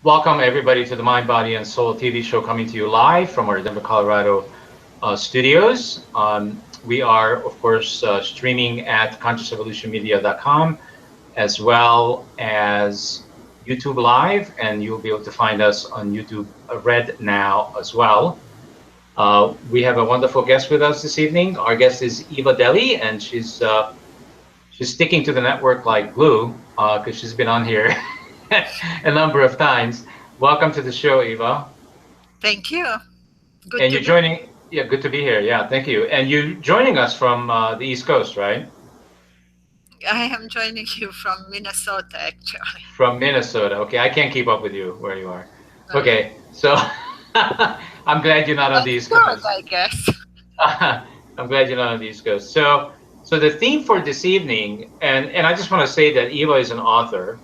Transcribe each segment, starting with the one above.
Welcome everybody to the Mind, Body, and Soul TV show coming to you live from our Denver, Colorado studios. We are, of course, streaming at consciousevolutionmedia.com as well as YouTube Live, and you'll be able to find us on YouTube Red now as well. We have a wonderful guest with us this evening. Our guest is Eva Deli, and she's sticking to the network like glue because she's been on here a number of times. Welcome to the show, Eva. Thank you. Good And to you're be. joining, yeah, good to be here. Yeah, thank you. And you're joining us from the East Coast, right? I am joining you from Minnesota, actually. From Minnesota. Okay, I can't keep up with you where you are. Uh, Okay, so I'm glad you're not on the that's East good, Coast. I guess. I'm glad you're not on the East Coast. So the theme for this evening, and I just want to say that Eva is an author,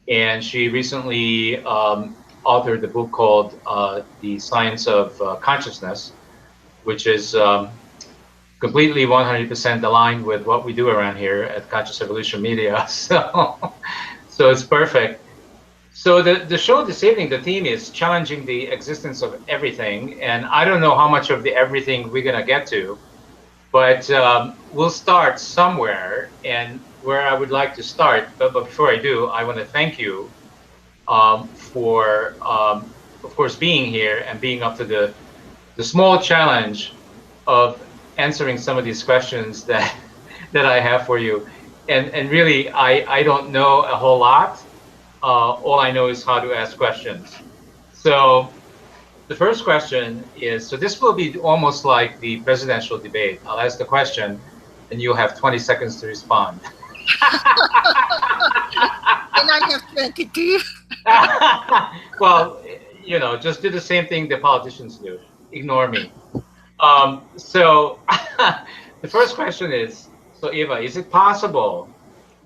and she recently authored the book called The Science of Consciousness, which is completely 100% aligned with what we do around here at Conscious Evolution Media. So it's perfect. So the show this evening, the theme is challenging the existence of everything, and I don't know how much of the everything we're gonna get to, but we'll start somewhere. And where I would like to start, but before I do, I want to thank you for, of course, being here and being up to the small challenge of answering some of these questions that that I have for you. And really, I don't know a whole lot. All I know is how to ask questions. So the first question is, so this will be almost like the presidential debate. I'll ask the question, and you'll have 20 seconds to respond. And I have 22. Well, just do the same thing the politicians do. Ignore me. So the first question is, so Eva, is it possible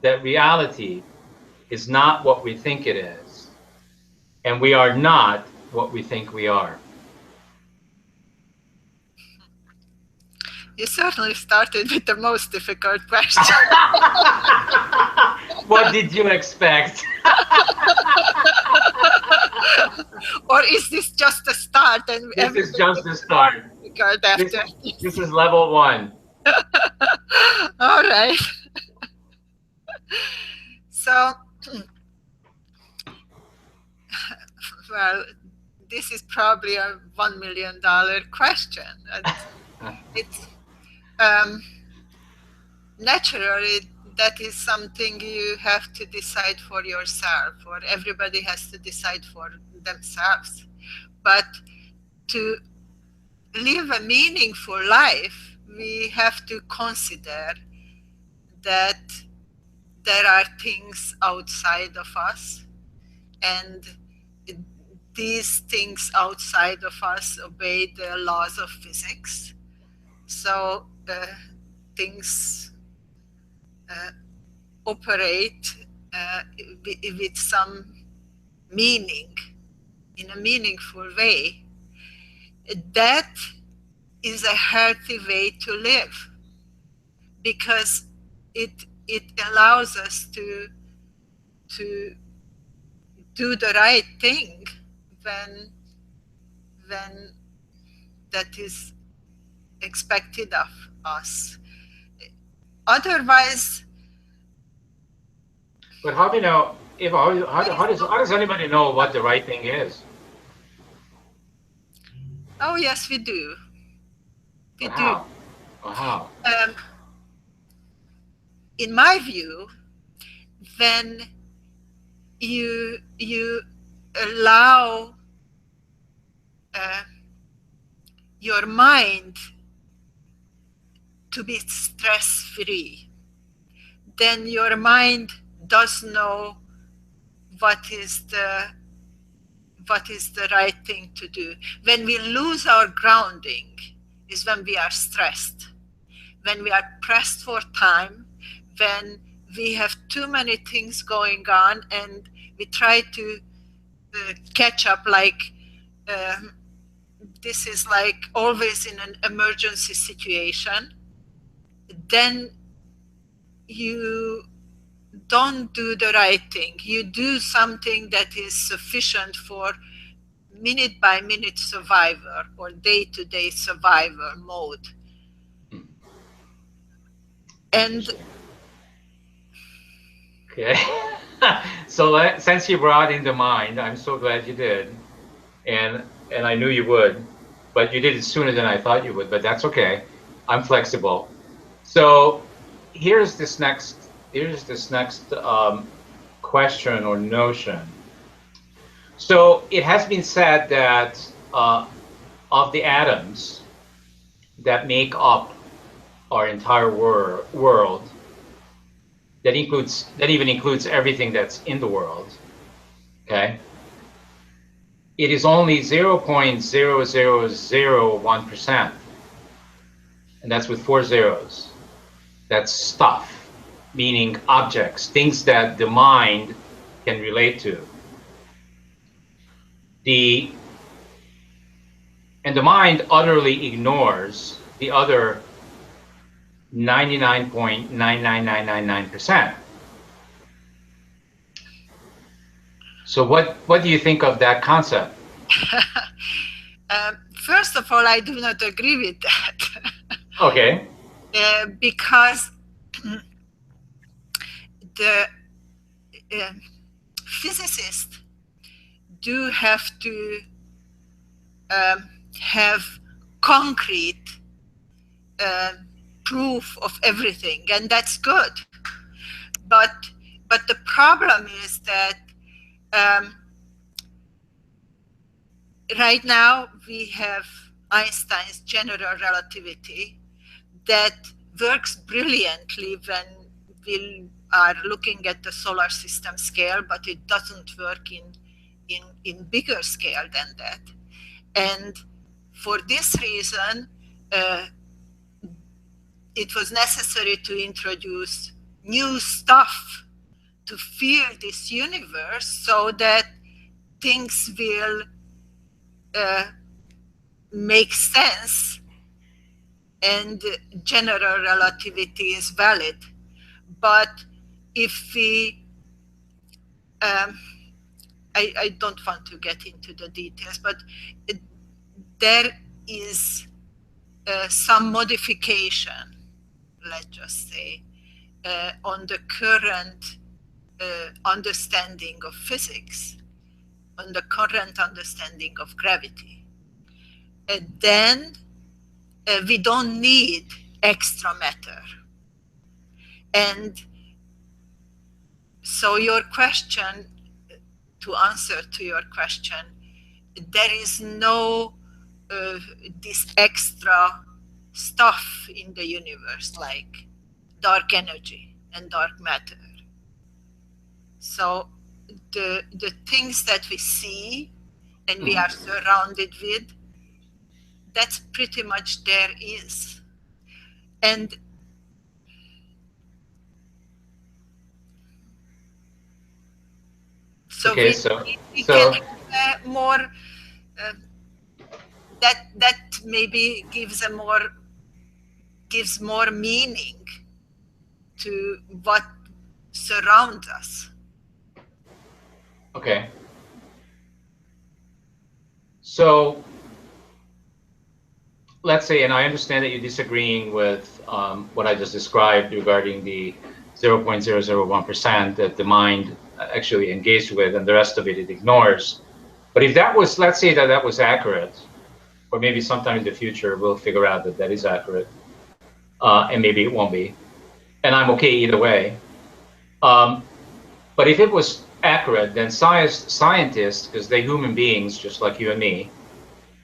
that reality is not what we think it is, and we are not what we think we are? You certainly started with the most difficult question. What did you expect? Or is this just a start and This is everything just the start. difficult This, after? this is level one. All right. So, well, this is probably a $1 million question. It's naturally, that is something you have to decide for yourself, or everybody has to decide for themselves. But to live a meaningful life, we have to consider that there are things outside of us, and these things outside of us obey the laws of physics. So things operate with some meaning, in a meaningful way. That is a healthy way to live, because it allows us to do the right thing when that is expected of us. Otherwise, But how do you know, Eva, how does anybody know what the right thing is? oh yes, we do. We Or do. how? Or how? In my view, when you allow your mind to be stress free, then your mind does know what is the right thing to do. When we lose our grounding is when we are stressed, when we are pressed for time, when we have too many things going on and we try to catch up, like this is like always in an emergency situation, then you don't do the right thing. You do something that is sufficient for minute by minute survivor or day to day survivor mode. And okay. So since you brought in the mind, I'm so glad you did, and I knew you would, but you did it sooner than I thought you would. But that's okay. I'm flexible. So here's this next question or notion. So it has been said that of the atoms that make up our entire world, that even includes everything that's in the world, okay, it is only 0.0001%, and that's with 4 zeros. That's stuff, meaning objects, things that the mind can relate to. And the mind utterly ignores the other 99.99999%. So what do you think of that concept? First of all, I do not agree with that. Okay. Because the physicists do have to have concrete proof of everything, and that's good. But the problem is that right now we have Einstein's general relativity that works brilliantly when we are looking at the solar system scale, but it doesn't work in bigger scale than that. And for this reason, it was necessary to introduce new stuff to fill this universe so that things will make sense and general relativity is valid. But if we, I don't want to get into the details, but there is some modification, let's just say, on the current understanding of physics, on the current understanding of gravity. Then we don't need extra matter. And so your question, to answer to your question, there is no this extra stuff in the universe like dark energy and dark matter. So the things that we see and we are surrounded with, that's pretty much there is. And so okay, we can have more, that maybe gives more meaning to what surrounds us. Okay. So let's say, and I understand that you're disagreeing with what I just described regarding the 0.001% that the mind actually engaged with, and the rest of it ignores. But if that was, let's say that was accurate, or maybe sometime in the future we'll figure out that is accurate, and maybe it won't be, and I'm okay either way. But if it was accurate, then scientists, because they're human beings just like you and me,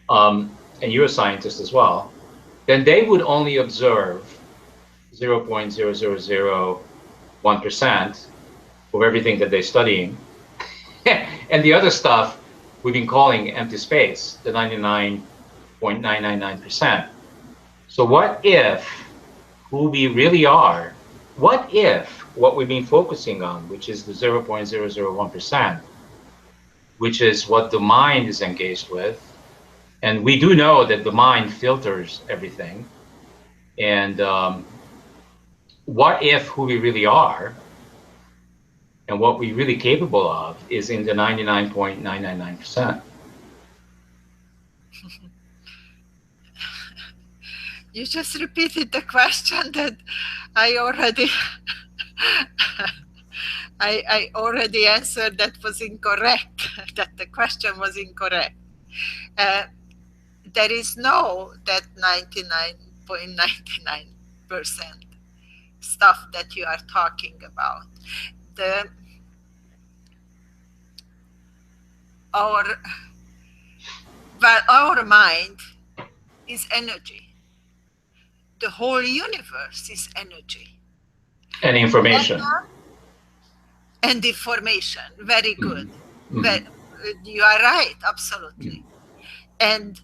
and you're a scientist as well, then they would only observe 0.0001% of everything that they're studying. And the other stuff we've been calling empty space, the 99.999%. So what if who we really are, what if what we've been focusing on, which is the 0.001%, which is what the mind is engaged with, and we do know that the mind filters everything, and what if who we really are And what we're really capable of is in the 99.999%. You just repeated the question that I already I already answered that was incorrect, that the question was incorrect. There is no that 99.99% stuff that you are talking about. Our mind is energy. The whole universe is energy. And information. And information. Very good. Mm-hmm. You are right, absolutely. And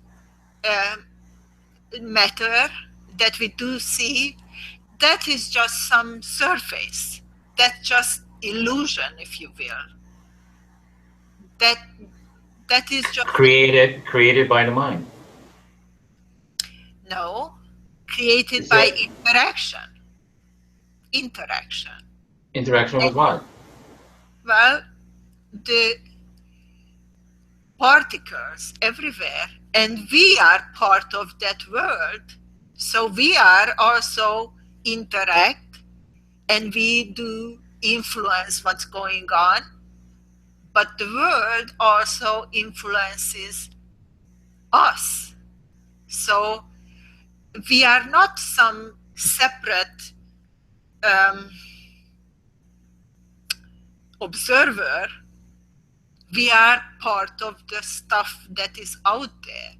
matter that we do see, that is just some surface. That's just illusion, if you will. That is just created by the mind. No, created by interaction. Interaction with what? Well, the particles everywhere, and we are part of that world. So we are also interact, and we do influence what's going on. But the world also influences us. So we are not some separate observer. We are part of the stuff that is out there.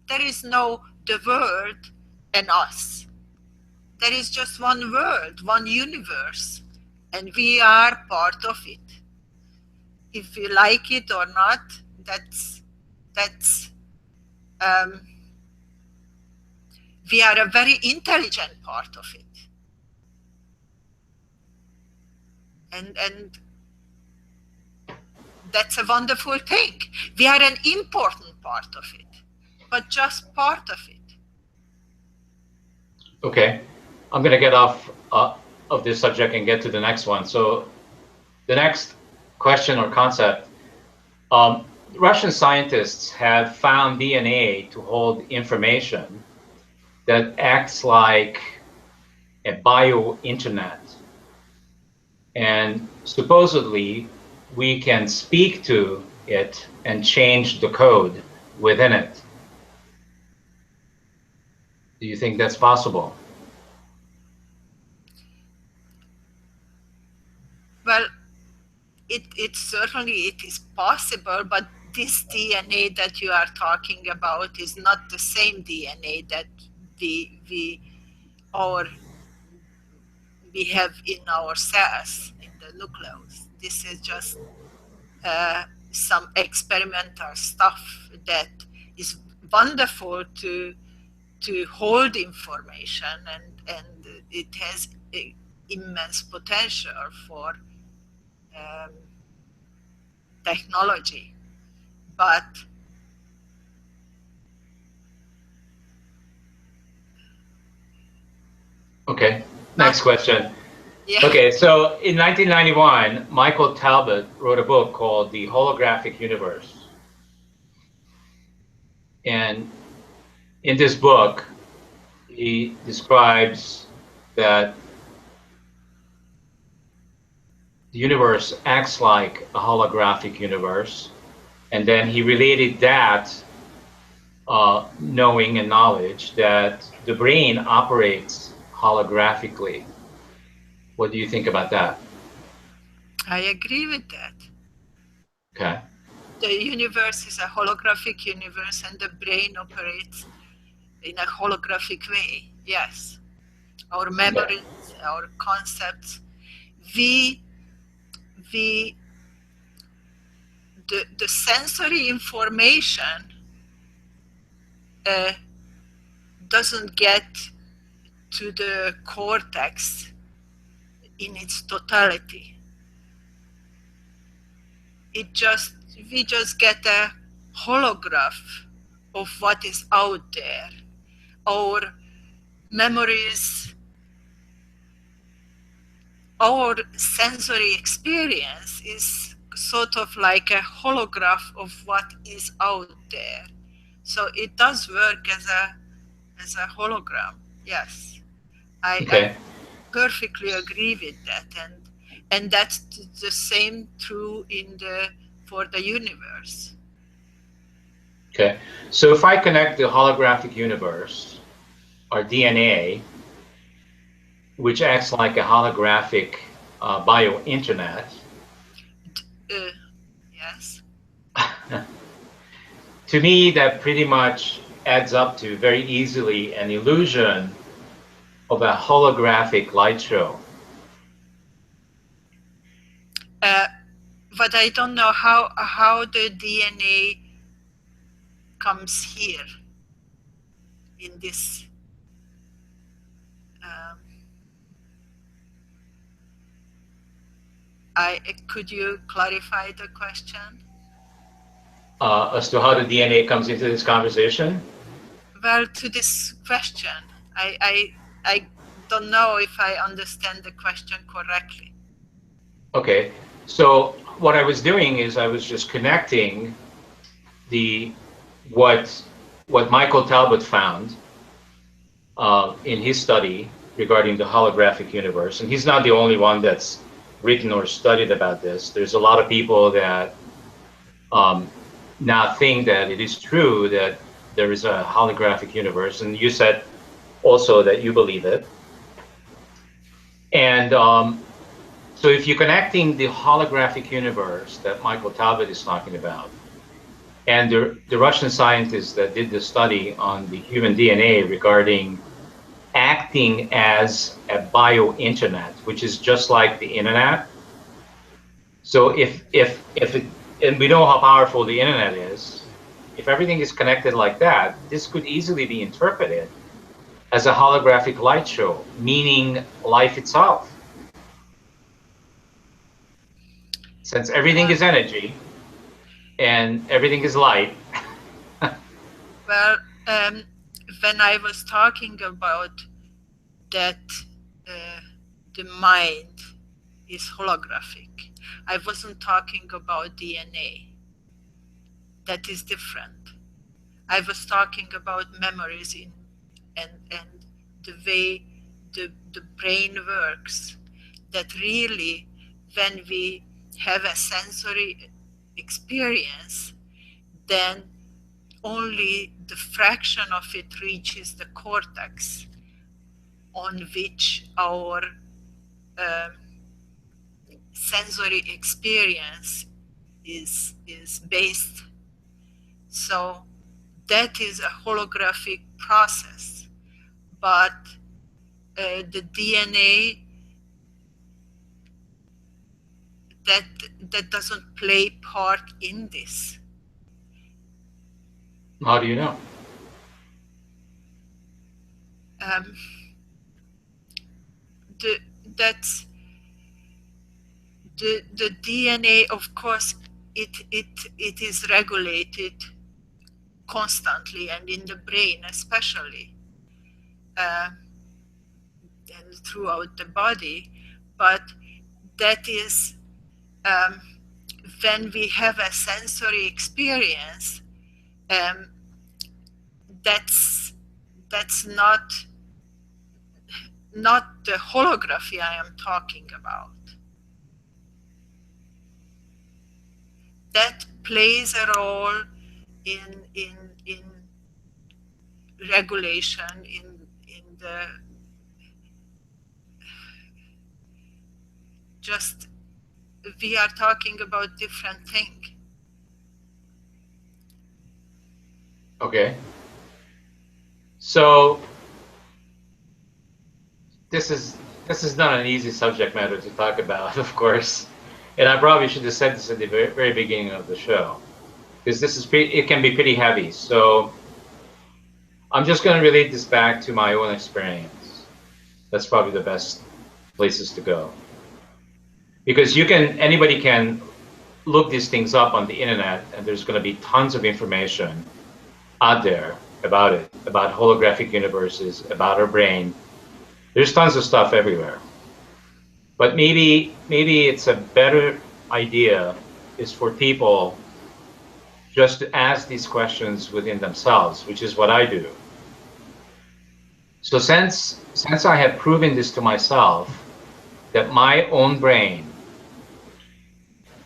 There is no the world and us. There is just one world, one universe, and we are part of it. If we like it or not, we are a very intelligent part of it. And that's a wonderful thing. We are an important part of it, but just part of it. Okay, I'm going to get off of this subject and get to the next one. So the next question or concept, Russian scientists have found DNA to hold information that acts like a bio-internet. And supposedly, we can speak to it and change the code within it. Do you think that's possible? Well, it certainly is possible, but this DNA that you are talking about is not the same DNA that we have in our cells, in the nucleus. This is just some experimental stuff that is wonderful to hold information, and it has immense potential for technology. But okay, next question. Yeah. Okay, so in 1991, Michael Talbot wrote a book called The Holographic Universe. And in this book, he describes that the universe acts like a holographic universe. And then he related that knowing and knowledge that the brain operates holographically. What do you think about that? I agree with that. Okay. The universe is a holographic universe, and the brain operates in a holographic way. Yes. Our memories, okay. Our concepts, the sensory information doesn't get to the cortex in its totality. We just get a holograph of what is out there. Our memories our sensory experience is sort of like a holograph of what is out there. So it does work as a hologram. Yes, I Okay. perfectly agree with that, and that's the same true for the universe. Okay. So if I connect the holographic universe, or DNA, which acts like a holographic bio-internet, Yes. to me, that pretty much adds up to very easily an illusion of a holographic light show. But I don't know how the DNA comes here in this. Um, could you clarify the question? As to how the DNA comes into this conversation? Well, to this question, I don't know if I understand the question correctly. Okay. So what I was doing is I was just connecting the what Michael Talbot found in his study regarding the holographic universe, and he's not the only one that's written or studied about this. There's a lot of people that now think that it is true that there is a holographic universe, and you said also that you believe it. And so if you're connecting the holographic universe that Michael Talbot is talking about, and the Russian scientists that did the study on the human DNA regarding acting as a bio-internet, which is just like the internet. So if it, and we know how powerful the internet is, if everything is connected like that, this could easily be interpreted as a holographic light show, meaning life itself. Since everything is energy and everything is light. Well, when I was talking about that the mind is holographic, I wasn't talking about DNA. That is different. I was talking about memories and the way the brain works. That really, when we have a sensory experience, then only the fraction of it reaches the cortex on which our sensory experience is based. So that is a holographic process, but the DNA that doesn't play part in this. How do you know? That's the DNA, of course, it is regulated constantly, and in the brain especially, and throughout the body. But that is when we have a sensory experience, that's not the holography I am talking about. That plays a role in regulation, in the just we are talking about different thing. Okay. So this is not an easy subject matter to talk about, of course. And I probably should have said this at the very, very beginning of the show, because it can be pretty heavy. So I'm just going to relate this back to my own experience. That's probably the best places to go. Because anybody can look these things up on the internet, and there's going to be tons of information out there about it, about holographic universes, about our brain. There's tons of stuff everywhere. But maybe it's a better idea is for people just to ask these questions within themselves, which is what I do. So since I have proven this to myself, that my own brain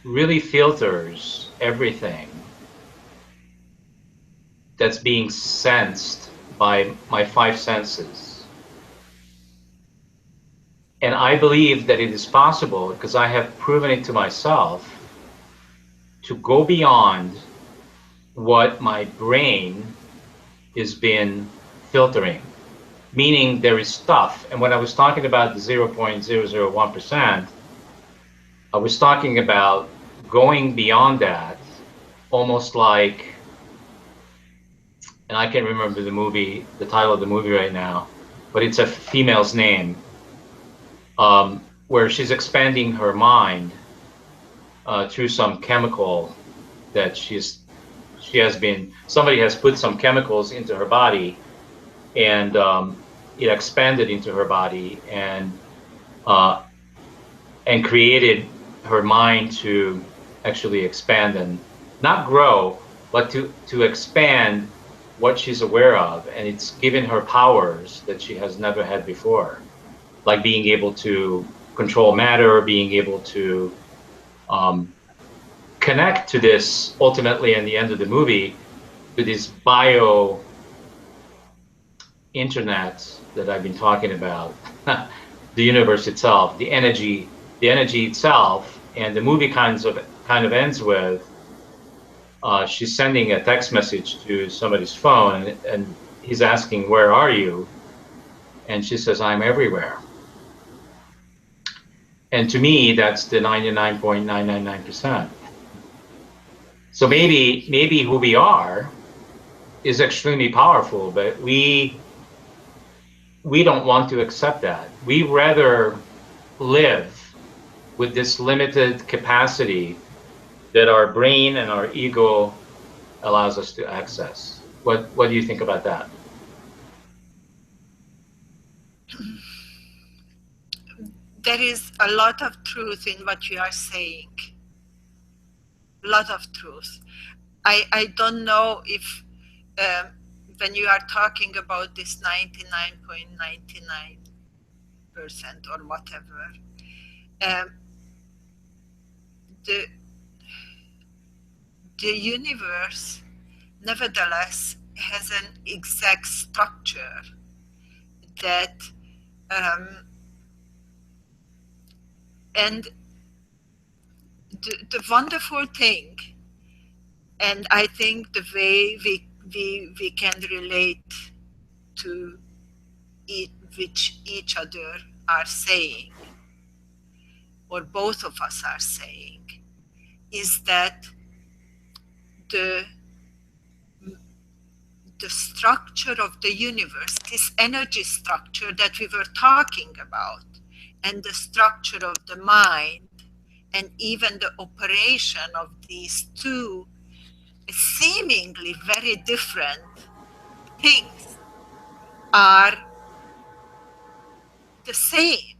really filters everything that's being sensed by my five senses. And I believe that it is possible, because I have proven it to myself, to go beyond what my brain has been filtering. Meaning there is stuff. And when I was talking about the 0.001%, I was talking about going beyond that, almost like, and I can't remember the title of the movie right now, but it's a female's name, where she's expanding her mind through some chemical that somebody has put some chemicals into her body, and it expanded into her body and created her mind to actually expand and not grow, but to expand what she's aware of, and it's given her powers that she has never had before, like being able to control matter, being able to connect to this, ultimately in the end of the movie, to this bio internet that I've been talking about, the universe itself, the energy itself. And the movie kind of ends with she's sending a text message to somebody's phone, and he's asking, "Where are you?" And she says, "I'm everywhere." And to me, that's the 99.999%. So maybe who we are is extremely powerful, but we don't want to accept that. We rather live with this limited capacity that our brain and our ego allows us to access. What do you think about that? There is a lot of truth in what you are saying. A lot of truth. I don't know if when you are talking about this 99.99% or whatever, the universe nevertheless has an exact structure that and the wonderful thing, and I think the way we can relate to which each other are saying, or both of us are saying, is that the structure of the universe, this energy structure that we were talking about, and the structure of the mind, and even the operation of these two seemingly very different things are the same.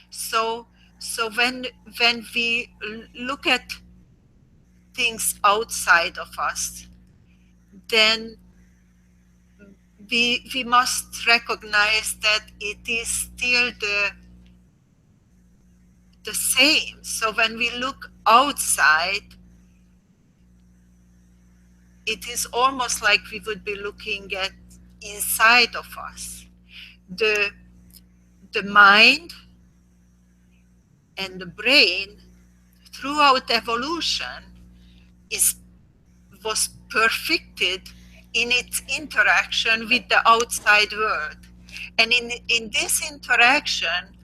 So when we look at things outside of us, then we must recognize that it is still the same. So when we look outside, it is almost like we would be looking at inside of us. The mind and the brain throughout evolution was perfected in its interaction with the outside world. And in this interaction,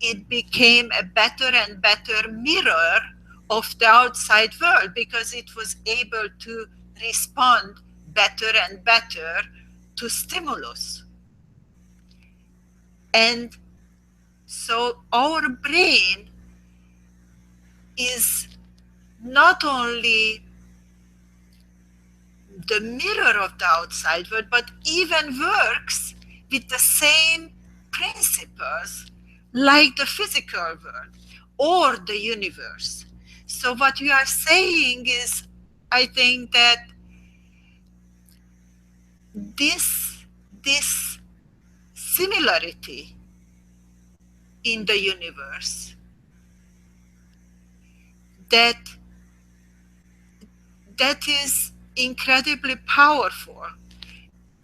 it became a better and better mirror of the outside world, because it was able to respond better and better to stimulus. And so our brain is not only the mirror of the outside world, but even works with the same principles like the physical world or the universe. So what we are saying is, I think that this similarity in the universe, that is incredibly powerful.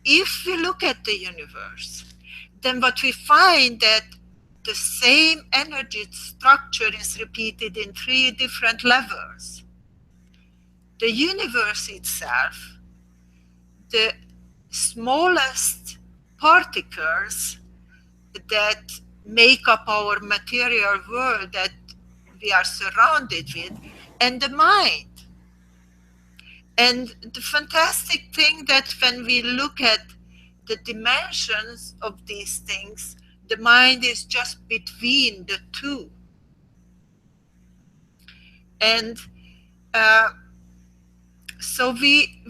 If we look at the universe, then what we find that the same energy structure is repeated in 3 different levels. The universe itself, the smallest particles that make up our material world that we are surrounded with, and the mind. And the fantastic thing that when we look at the dimensions of these things, the mind is just between the two. And so we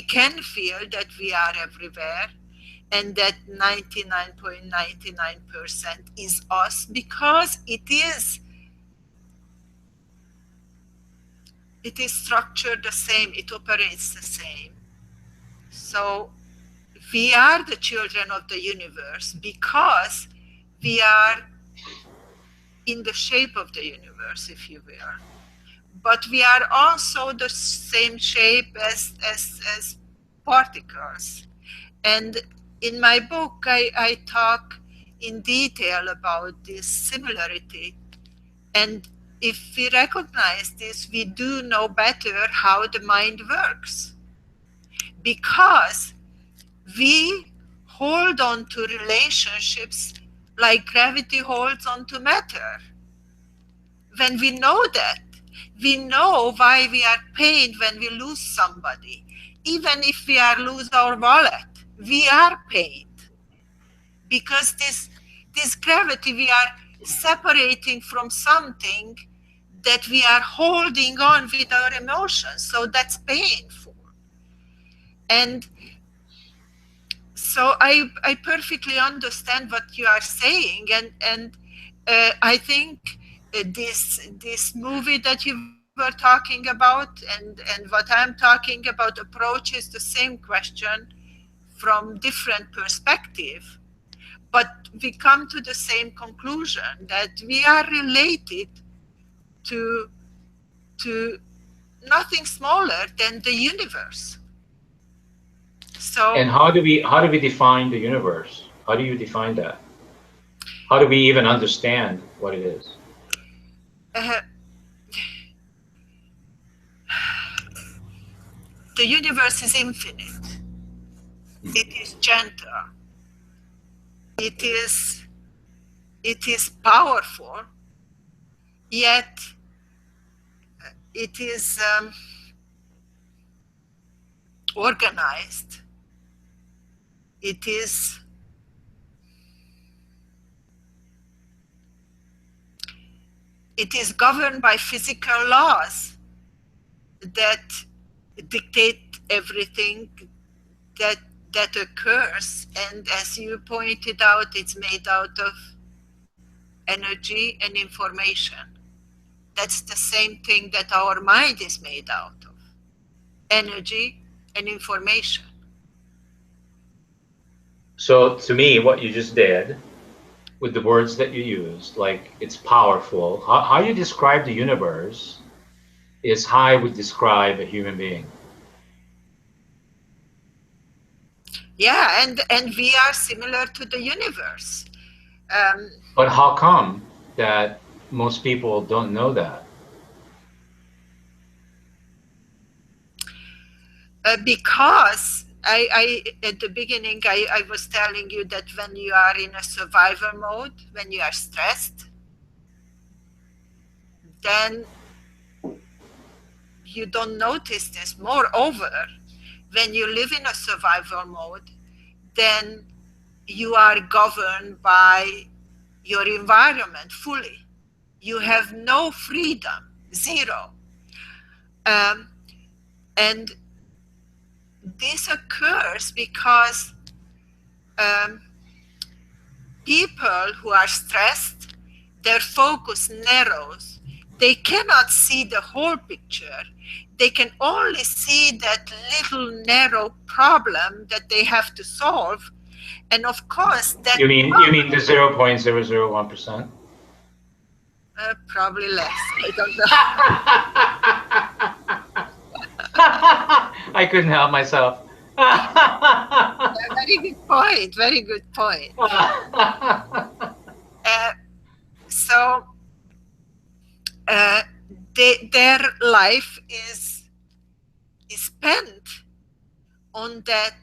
can feel that we are everywhere, and that 99.99% is us, because it is structured the same, it operates the same. So we are the children of the universe because we are in the shape of the universe, if you will. But we are also the same shape as particles. And in my book, I talk in detail about this similarity. And if we recognize this, we do know better how the mind works. Because we hold on to relationships like gravity holds on to matter. When we know that, we know why we are pained when we lose somebody. Even if we lose our wallet, we are pained. Because this gravity, we are separating from something that we are holding on with our emotions. So that's painful. And so I perfectly understand what you are saying. And I think this movie that you were talking about and what I'm talking about approaches the same question from different perspective. But we come to the same conclusion, that we are related to nothing smaller than the universe. So, and how do we define the universe? How do you define that? How do we even understand what it is? The universe is infinite. It is gentle. It is powerful. Yet it is organized. It is governed by physical laws that dictate everything that occurs. And as you pointed out, it's made out of energy and information. That's the same thing that our mind is made out of: energy and information. So to me, what you just did with the words that you used, like it's powerful, how you describe the universe is how I would describe a human being. Yeah, and we are similar to the universe. But how come that most people don't know that? Because I at the beginning, I was telling you that when you are in a survival mode, when you are stressed, then you don't notice this. Moreover, when you live in a survival mode, then you are governed by your environment fully. You have no freedom, zero. And this occurs because people who are stressed, their focus narrows. They cannot see the whole picture. They can only see that little narrow problem that they have to solve. And of course, that you mean the 0.001%? Probably less. I don't know. I couldn't help myself. Very good point. Very good point. So their life is spent on that,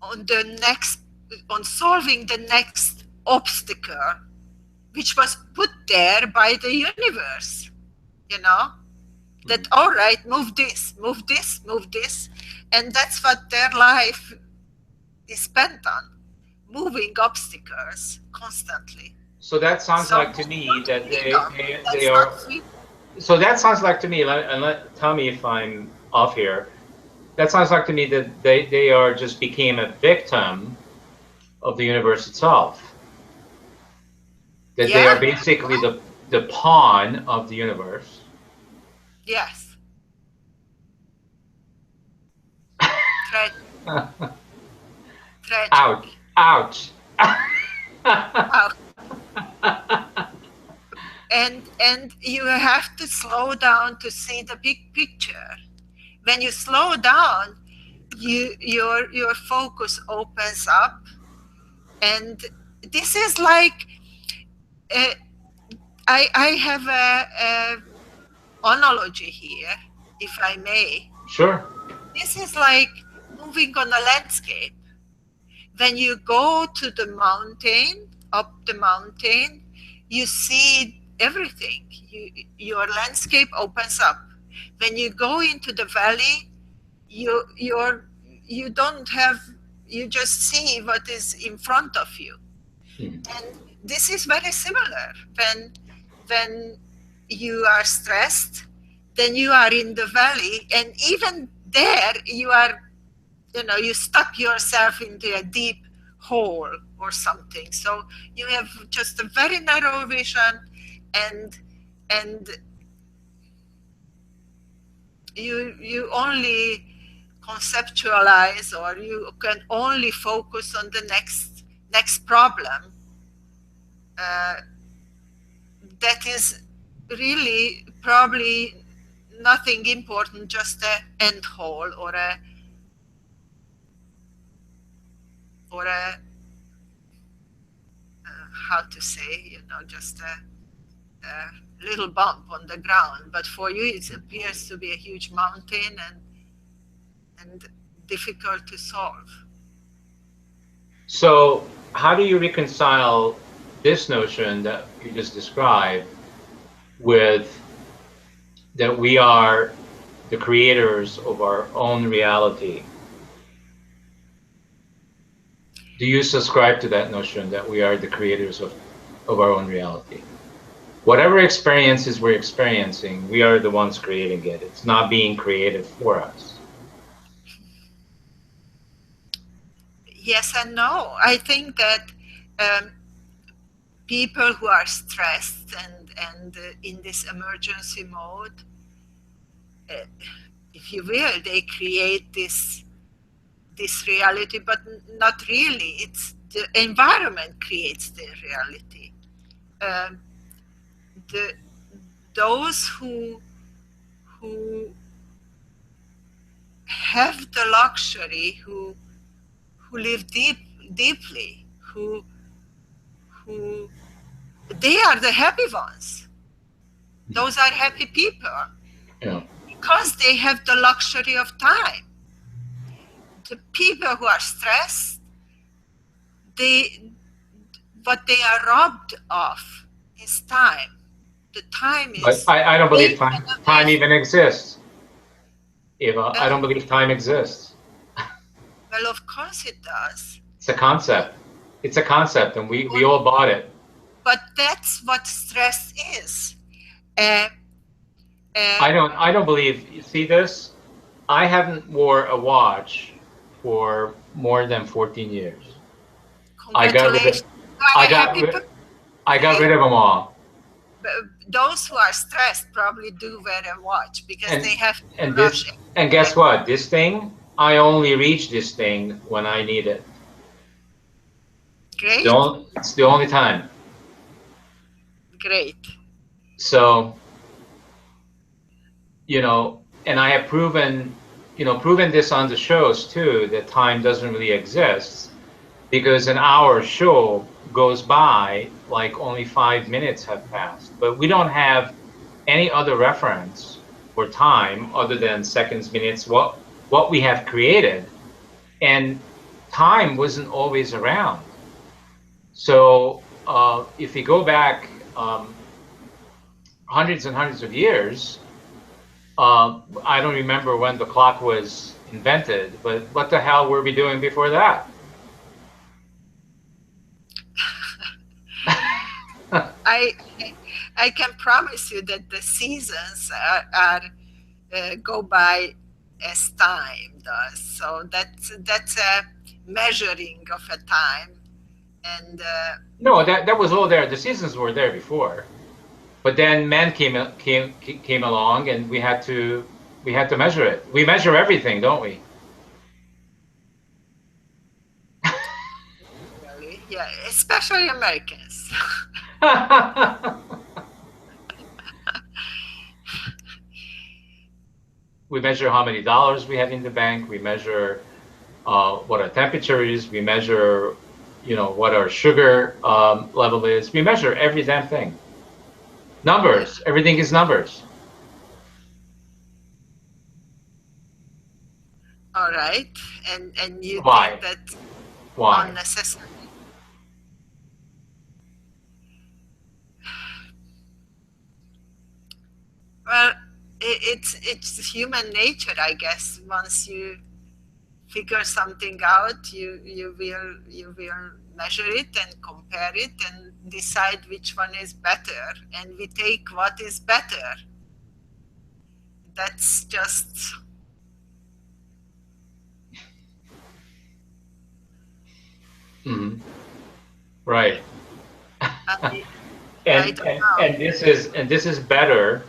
on solving the next obstacle, which was put there by the universe. You know, that all right, move this, move this, move this, and that's what their life is spent on, moving obstacles constantly. So that sounds like to me that they are. So that sounds like to me, and tell me if I'm off here. That sounds like to me that they are just became a victim of the universe itself. That they are basically the pawn of the universe. Yes. Tragic. Ouch. Ouch. Ouch. And you have to slow down to see the big picture. When you slow down, your focus opens up, and this is like I have a analogy here, if I may. Sure. This is like moving on a landscape. When you go to the mountain, up the mountain, you see everything. Your landscape opens up. When you go into the valley, you don't have, you just see what is in front of you. And this is very similar. When you are stressed, then you are in the valley, and even there you are, you stuck yourself into a deep hole or something. So you have just a very narrow vision, and you only conceptualize, or you can only focus on the next problem. That is really probably nothing important, just an end hole or a how to say, just a little bump on the ground. But for you, it appears to be a huge mountain and difficult to solve. So how do you reconcile this notion that you just described with that we are the creators of our own reality? Do you subscribe to that notion that we are the creators of our own reality? Whatever experiences we're experiencing, we are the ones creating it. It's not being created for us. Yes and no. I think that people who are stressed and in this emergency mode, if you will, they create this reality, but not really. It's the environment creates the reality. Those who have the luxury, who live deeply, who they are the happy ones. Those are happy people. Yeah. Because they have the luxury of time. The people who are stressed, what they are robbed of is time. The time is... But I don't believe time even exists, Eva. I don't believe time exists. Well, of course it does. It's a concept. It's a concept, and we all bought it. But that's what stress is. I don't believe. You see this? I haven't wore a watch for more than 14 years. Congratulations. I got rid of them all. Those who are stressed probably do wear a watch because they have to rush. And guess what? This thing, I only reach this thing when I need it. Great. It's the only time. Great. So, and I have proven this on the shows too, that time doesn't really exist, because an hour show goes by like only 5 minutes have passed. But we don't have any other reference for time other than seconds, minutes, what we have created. And time wasn't always around. So if we go back hundreds and hundreds of years, I don't remember when the clock was invented, but what the hell were we doing before that? I can promise you that the seasons go by as time does. So that's a measuring of a time. And no, that was all there. The seasons were there before, but then man came along, and we had to measure it. We measure everything, don't we? Really? Yeah, especially Americans. We measure how many dollars we have in the bank. We measure what our temperature is. We measure, what our sugar level is. We measure every damn thing. Numbers. Everything is numbers. All right, and you Why? think that's Why? unnecessary? Well, it's human nature, I guess. Once you figure something out, you will measure it and compare it and decide which one is better, and we take what is better. That's just right. And this is better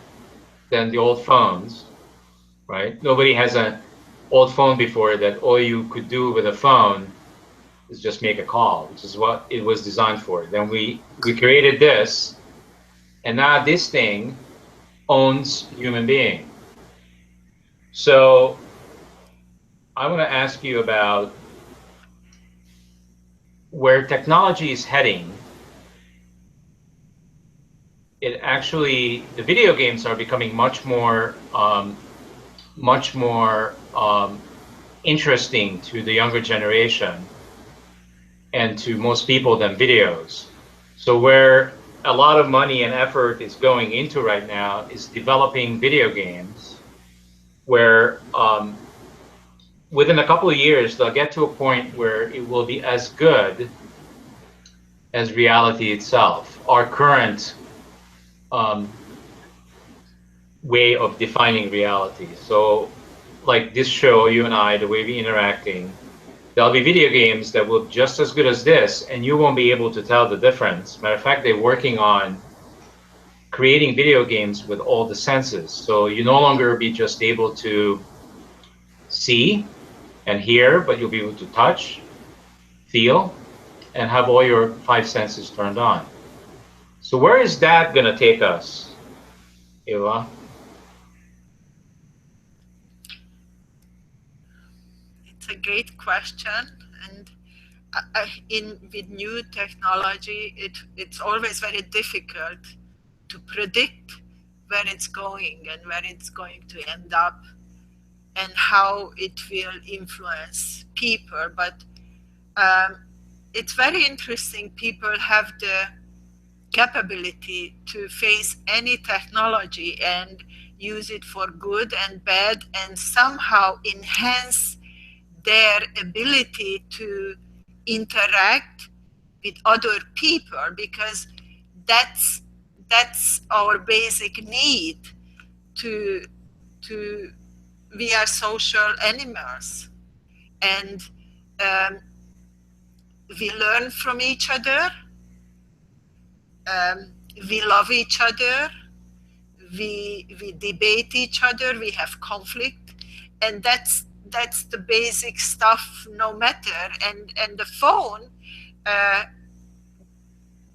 than the old phones, right? Nobody has an old phone before that all you could do with a phone is just make a call, which is what it was designed for. Then we created this, and now this thing owns human being. So I want to ask you about where technology is heading. The video games are becoming much more interesting to the younger generation and to most people than videos. So where a lot of money and effort is going into right now is developing video games where within a couple of years they'll get to a point where it will be as good as reality itself. Our current way of defining reality. So like this show, you and I, the way we're interacting, there'll be video games that will be just as good as this, and you won't be able to tell the difference. Matter of fact, they're working on creating video games with all the senses. So you no longer be just able to see and hear, but you'll be able to touch, feel, and have all your 5 senses turned on. So where is that going to take us, Eva? It's a great question, and with new technology, it's always very difficult to predict where it's going and where it's going to end up and how it will influence people. But it's very interesting. People have the capability to face any technology and use it for good and bad, and somehow enhance their ability to interact with other people, because that's our basic need. We are social animals, and Um, we learn from each other. We love each other. We debate each other. We have conflict, and that's the basic stuff. No matter, and the phone,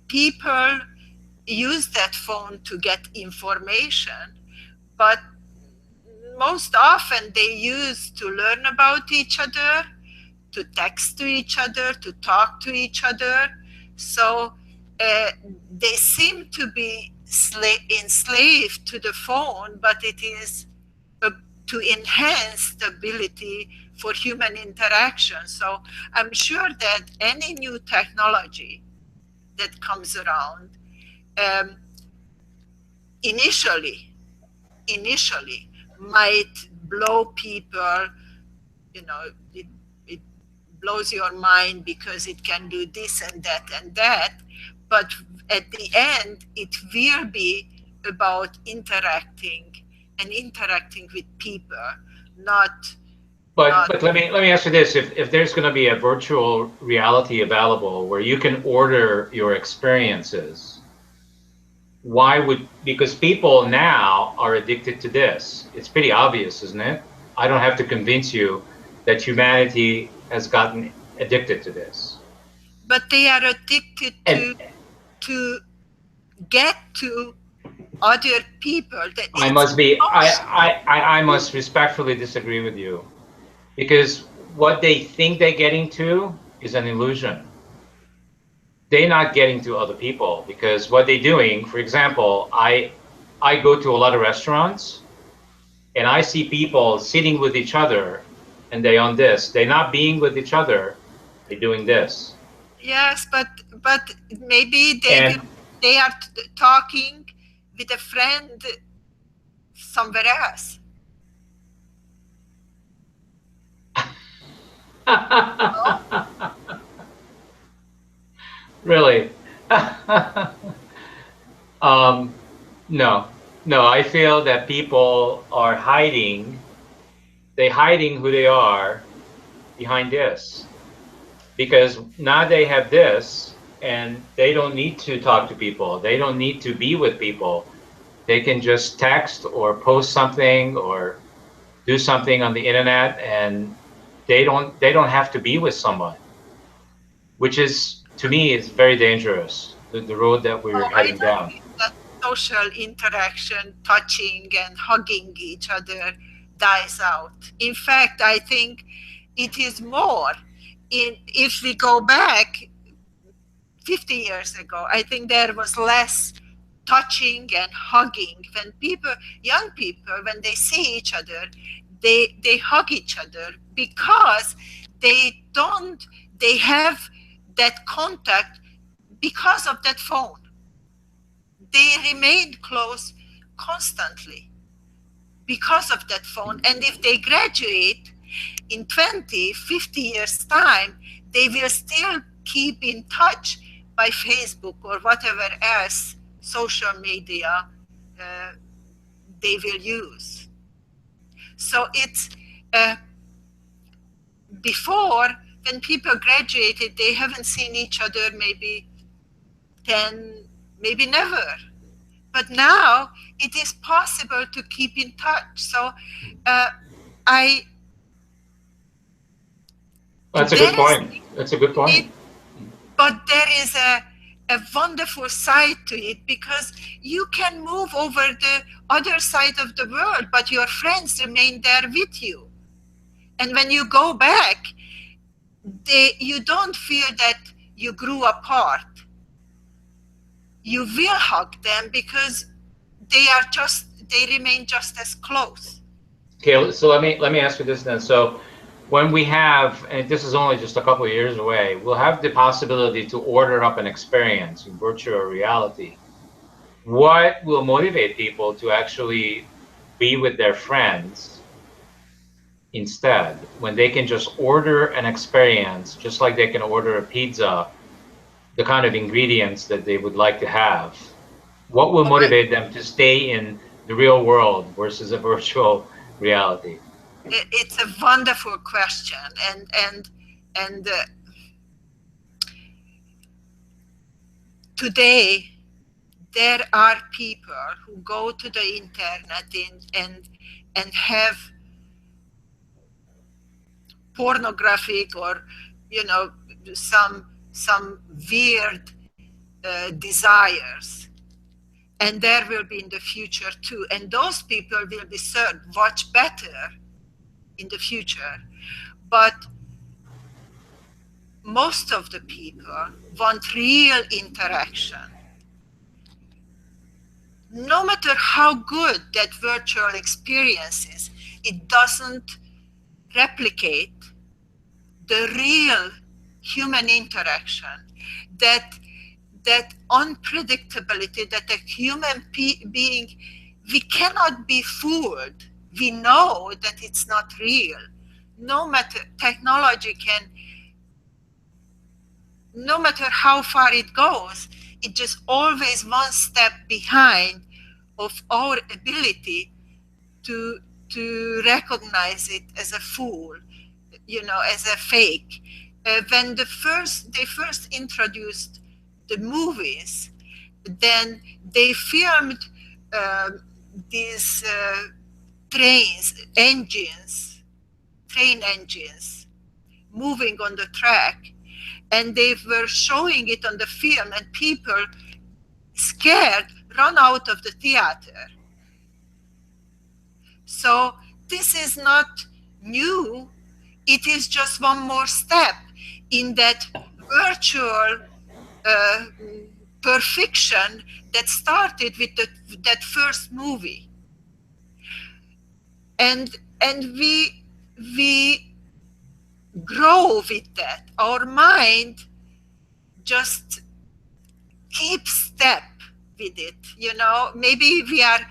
people use that phone to get information, but most often they use to learn about each other, to text to each other, to talk to each other. So they seem to be enslaved to the phone, but it is to enhance the ability for human interaction. So I'm sure that any new technology that comes around, initially might blow people, you know, it blows your mind because it can do this and that and that, but at the end it will be about interacting with people, not But let me ask you this: if there's going to be a virtual reality available where you can order your experiences, why would, because people now are addicted to this. It's pretty obvious, isn't it? I don't have to convince you that humanity has gotten addicted to this. But they are addicted to get to other people. That I must respectfully disagree with you, because what they think they're getting to is an illusion. They're not getting to other people, because what they're doing, for example, I go to a lot of restaurants and I see people sitting with each other and they're on this. They're not being with each other, they're doing this. Yes, but maybe they are talking with a friend somewhere else. Really? No, I feel that people are hiding. They're hiding who they are behind this, because now they have this and they don't need to talk to people. They don't need to be with people. They can just text or post something or do something on the internet, and they don't have to be with someone, which is, to me, is very dangerous. The road that we're heading down. That social interaction, touching and hugging each other, dies out. In fact, I think it is more. If we go back 50 years ago, I think there was less touching and hugging. When young people, when they see each other, they hug each other because they have that contact because of that phone. They remain close constantly because of that phone. And if they graduate in 20, 50 years time, they will still keep in touch by Facebook or whatever else social media they will use. So it's before, when people graduated, they haven't seen each other maybe 10, maybe never. But now it is possible to keep in touch. So That's a good point. That's a good point. But there is a wonderful side to it, because you can move over the other side of the world, but your friends remain there with you. And when you go back, you don't feel that you grew apart. You will hug them because they remain just as close. Okay, so let me ask you this then. So when we have, and this is only just a couple of years away, we'll have the possibility to order up an experience in virtual reality. What will motivate people to actually be with their friends instead, when they can just order an experience, just like they can order a pizza, the kind of ingredients that they would like to have? What will motivate them to stay in the real world versus a virtual reality? It's a wonderful question, and And today, there are people who go to the internet and have pornographic or, you know, some weird desires. And there will be in the future too. And those people will be served much better in the future. But most of the people want real interaction. No matter how good that virtual experience is, it doesn't replicate the real human interaction, that unpredictability, that a human being, we cannot be fooled. We know that it's not real. No matter technology can, no matter how far it goes, it just always one step behind of our ability to recognize it as a fool, you know, as a fake. When they first introduced the movies, then they filmed these train engines moving on the track, and they were showing it on the film, and people scared run out of the theater. So this is not new. It is just one more step in that virtual perfection that started with that first movie. And we grow with that. Our mind just keeps step with it. You know, maybe we are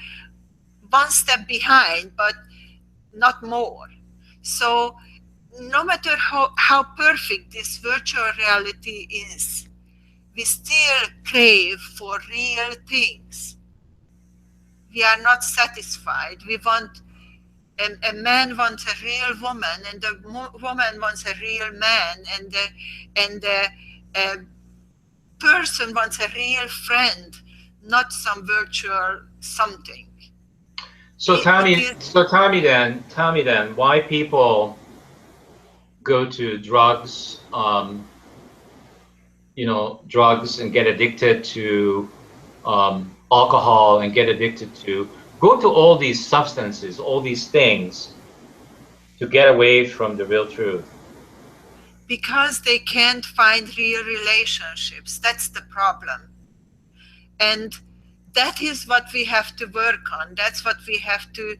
one step behind, but not more. So no matter how perfect this virtual reality is, we still crave for real things. We are not satisfied. We want, a man wants a real woman, and a woman wants a real man, and a person wants a real friend, not some virtual something. So tell me then, why people go to drugs, drugs, and get addicted to alcohol, and get addicted to, go to all these substances, all these things, to get away from the real truth? Because they can't find real relationships. That's the problem. And that is what we have to work on. That's what we have to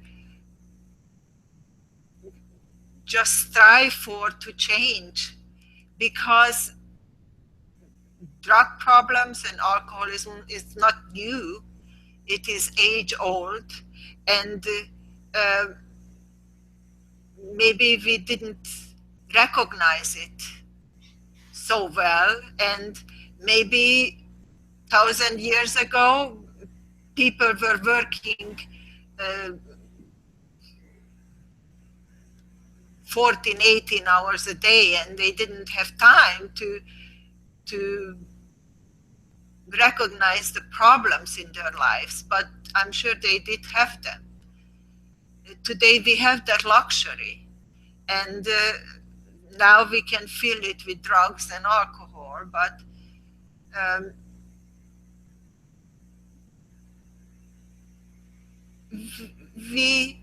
just strive for to change. Because drug problems and alcoholism is not new. It is age old. And maybe we didn't recognize it so well. And maybe 1,000 years ago, people were working 14, 18 hours a day, and they didn't have time to recognize the problems in their lives, but I'm sure they did have them. Today we have that luxury, and now we can fill it with drugs and alcohol, but we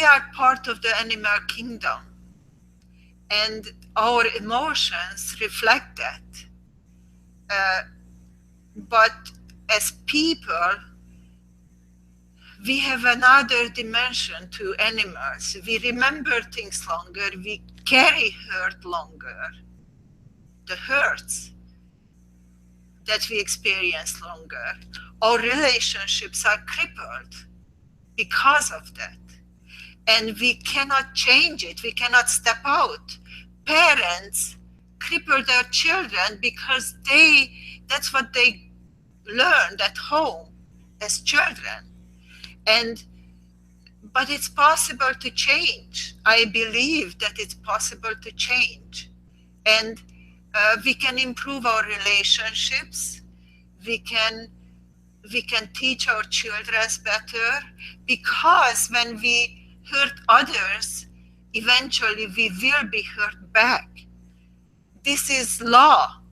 are part of the animal kingdom, and our emotions reflect that. But as people, we have another dimension to animals. We remember things longer, we carry hurt longer, the hurts that we experience longer. Our relationships are crippled because of that. And we cannot change it. We cannot step out. Parents cripple their children because that's what they learned at home as children. But it's possible to change. I believe that it's possible to change. And we can improve our relationships. We can teach our children better, because when we hurt others, eventually we will be hurt back. This is law.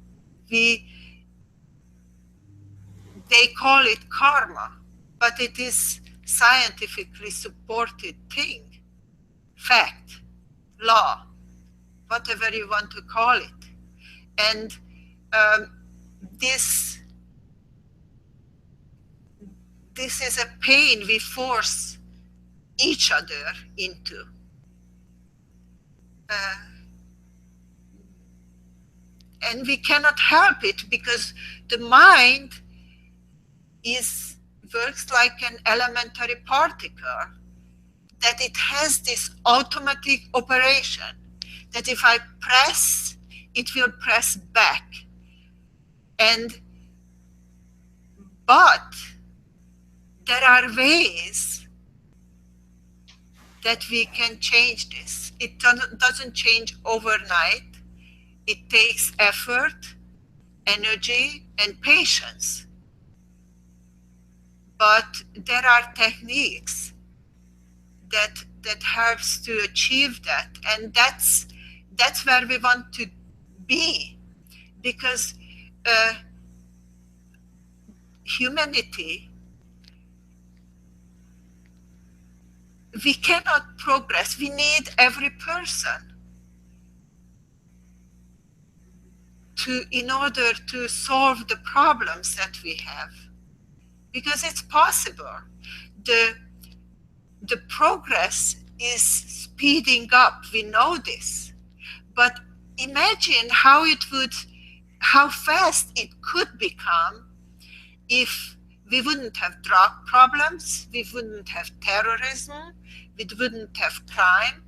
They call it karma, but it is scientifically supported thing, fact, law, whatever you want to call it. And this is a pain we force each other into. And we cannot help it, because the mind works like an elementary particle, that it has this automatic operation, that if I press, it will press back. But there are ways that we can change this. It doesn't change overnight. It takes effort, energy, and patience. But there are techniques that helps to achieve that, and that's where we want to be, because humanity, we cannot progress. We need every person in order to solve the problems that we have, because it's possible. The progress is speeding up. We know this, but imagine how fast it could become if we wouldn't have drug problems, we wouldn't have terrorism, we wouldn't have crime.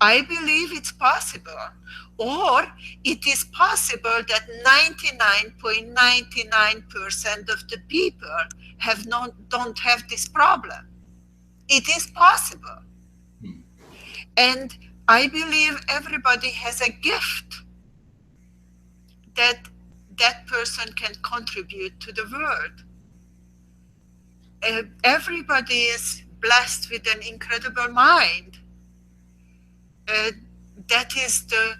I believe it's possible. Or it is possible that 99.99% of the people don't have this problem. It is possible. And I believe everybody has a gift that person can contribute to the world. Everybody is blessed with an incredible mind. That is the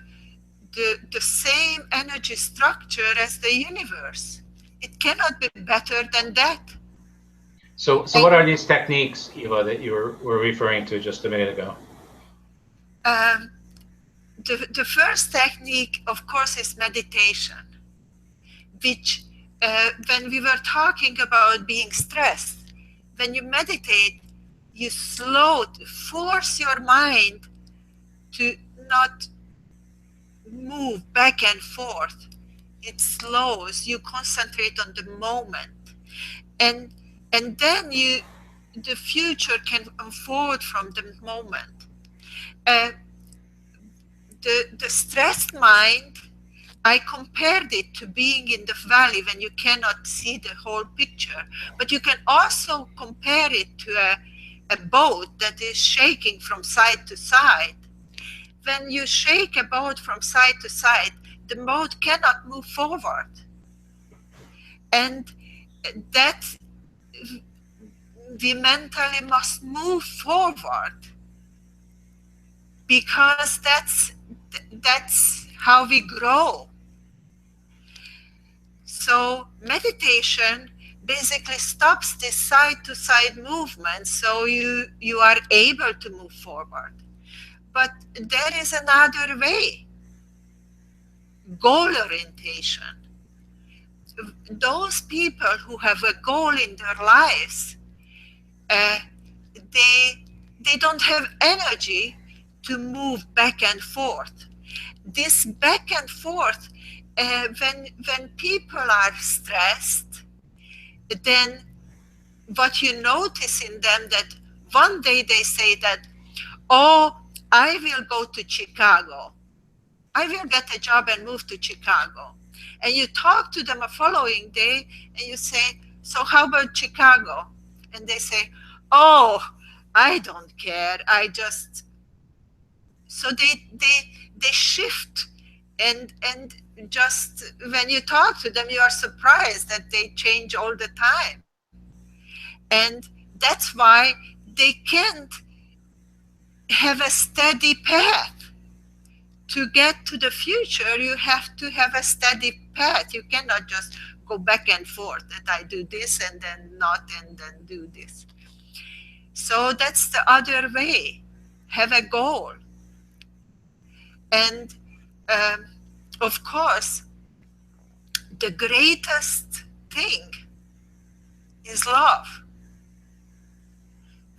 same energy structure as the universe. It cannot be better than that. So what are these techniques, Eva, that you were referring to just a minute ago? The first technique, of course, is meditation, which when we were talking about being stressed, when you meditate, you force your mind to not move back and forth. It slows, you concentrate on the moment. And then the future can unfold from the moment. The stressed mind, I compared it to being in the valley when you cannot see the whole picture. But you can also compare it to a boat that is shaking from side to side. When you shake a boat from side to side, the boat cannot move forward. And that we mentally must move forward, because that's how we grow. So meditation basically stops this side-to-side movement, so you are able to move forward. But there is another way, goal orientation. Those people who have a goal in their lives, they don't have energy to move back and forth. This back and forth, when people are stressed, then what you notice in them, that one day they say that, oh, I will go to Chicago. I will get a job and move to Chicago. And you talk to them a following day and you say, so how about Chicago? And they say, oh, I don't care. I just, so they shift, and just when you talk to them, you are surprised that they change all the time. And that's why they can't have a steady path. To get to the future, you have to have a steady path. You cannot just go back and forth, that I do this and then not, and then do this. So that's the other way. Have a goal. And of course, the greatest thing is love.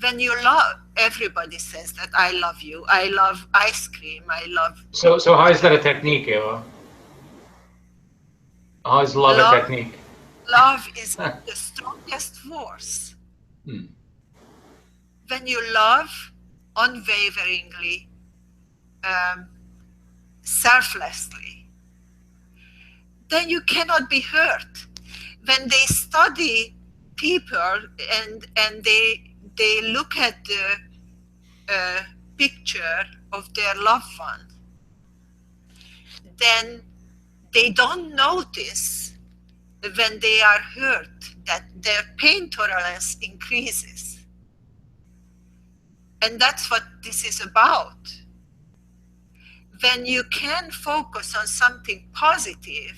When you love, everybody says that I love you, I love ice cream, I love. So how is that a technique, Eva? How is love a technique? Love is the strongest force. When you love unwaveringly, selflessly, then you cannot be hurt. When they study people and they look at the picture of their loved one, then they don't notice when they are hurt that their pain tolerance increases. And that's what this is about. When you can focus on something positive,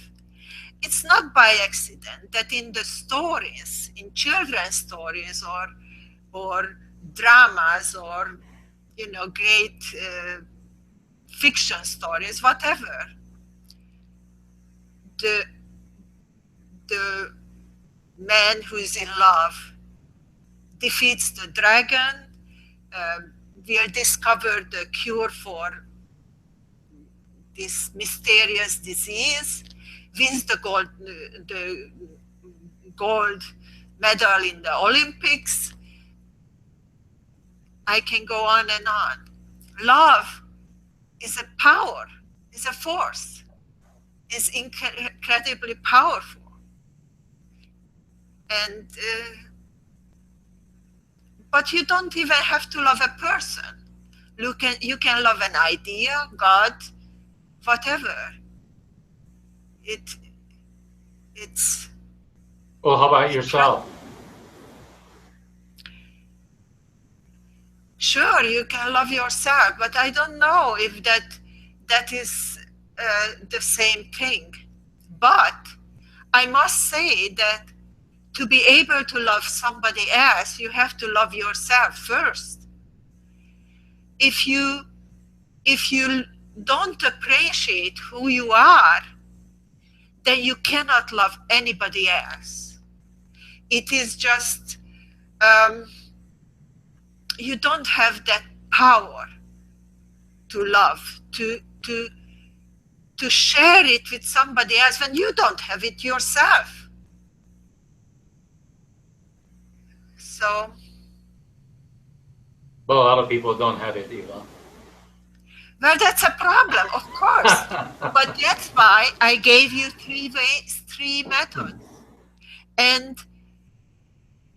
it's not by accident that in the stories, in children's stories or dramas or great fiction stories, whatever, the man who is in love defeats the dragon, will discover the cure for this mysterious disease, wins the gold medal in the Olympics. I can go on and on. Love is a power, is a force, is incredibly powerful. And but you don't even have to love a person. You can love an idea, God, whatever. It's. Well, how about yourself? Sure, you can love yourself, but I don't know if that is the same thing. But I must say that to be able to love somebody else, you have to love yourself first. If you don't appreciate who you are, then you cannot love anybody else. It is just, you don't have that power to love, to share it with somebody else when you don't have it yourself. So. Well, a lot of people don't have it, Eva. Well, that's a problem, of course. But that's why I gave you 3 ways, 3 methods. And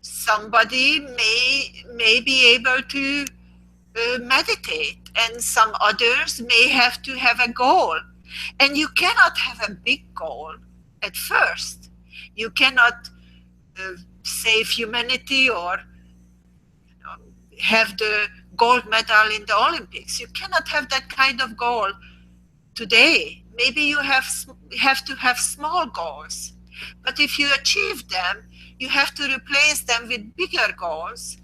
somebody may be able to meditate, and some others may have to have a goal. And you cannot have a big goal at first. You cannot save humanity or have the gold medal in the Olympics. You cannot have that kind of goal today. Maybe you have to have small goals. But if you achieve them, you have to replace them with bigger goals.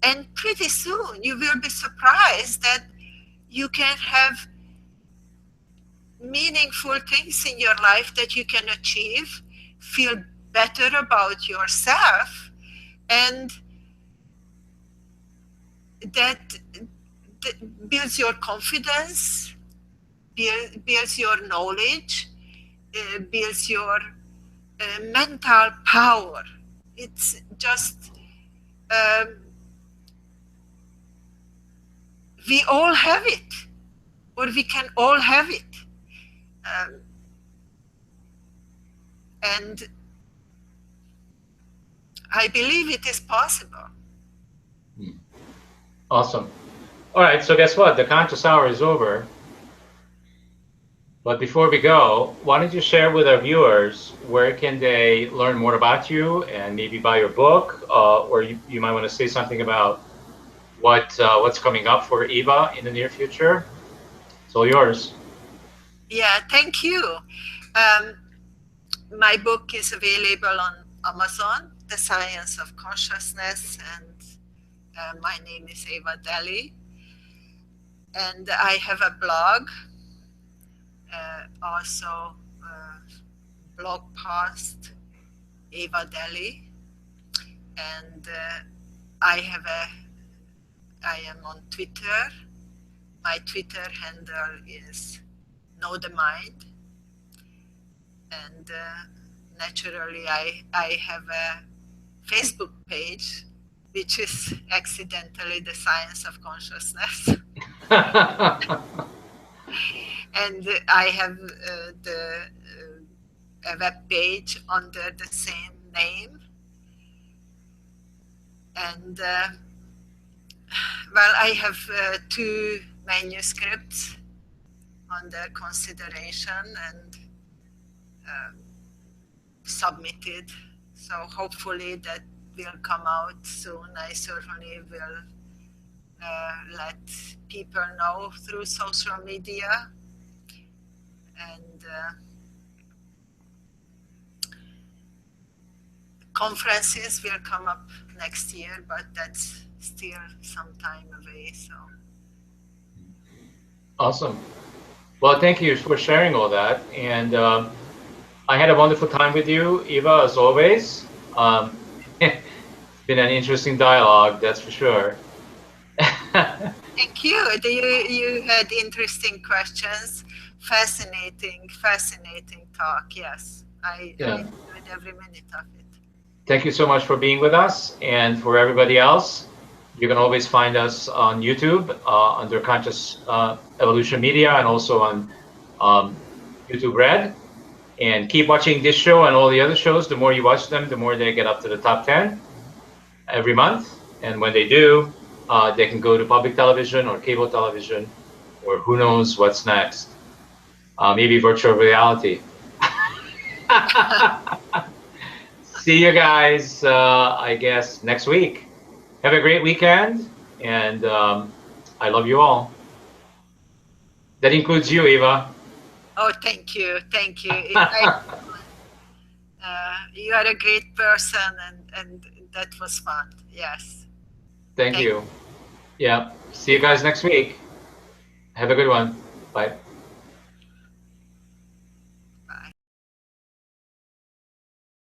And pretty soon you will be surprised that you can have meaningful things in your life that you can achieve, feel better about yourself, and that builds your confidence, builds your knowledge, builds your mental power. It's just, we all have it, or we can all have it. And I believe it is possible. Awesome. All right, so guess what? The conscious hour is over. But before we go, why don't you share with our viewers where can they learn more about you and maybe buy your book, or you might want to say something about what's coming up for Eva in the near future. It's all yours. Yeah, thank you. My book is available on Amazon, The Science of Consciousness, and my name is Eva Deli. And I have a blog, also blog post, Eva Deli. And I am on Twitter. My Twitter handle is Know the Mind. And naturally, I have a Facebook page, which is accidentally The Science of Consciousness. And I have a web page under the same name. And well, I have 2 manuscripts under consideration and submitted. So hopefully that will come out soon. I certainly will let people know through social media. And conferences will come up next year, but that's still some time away. So Awesome. Well, thank you for sharing all that. And I had a wonderful time with you, Eva, as always. It's been an interesting dialogue, that's for sure. Thank you. You had interesting questions. Fascinating talk. Yes, I enjoyed every minute of it. Thank you so much for being with us. And for everybody else, you can always find us on YouTube under Conscious Evolution Media and also on YouTube Red. And keep watching this show and all the other shows. The more you watch them, the more they get up to the top 10 every month. And when they do, they can go to public television or cable television, or who knows what's next. Maybe virtual reality. See you guys, I guess, next week. Have a great weekend, and I love you all. That includes you, Eva. Oh, thank you. Thank you. You are a great person, and that was fun. Yes. Thank you. Yeah. See you guys next week. Have a good one. Bye.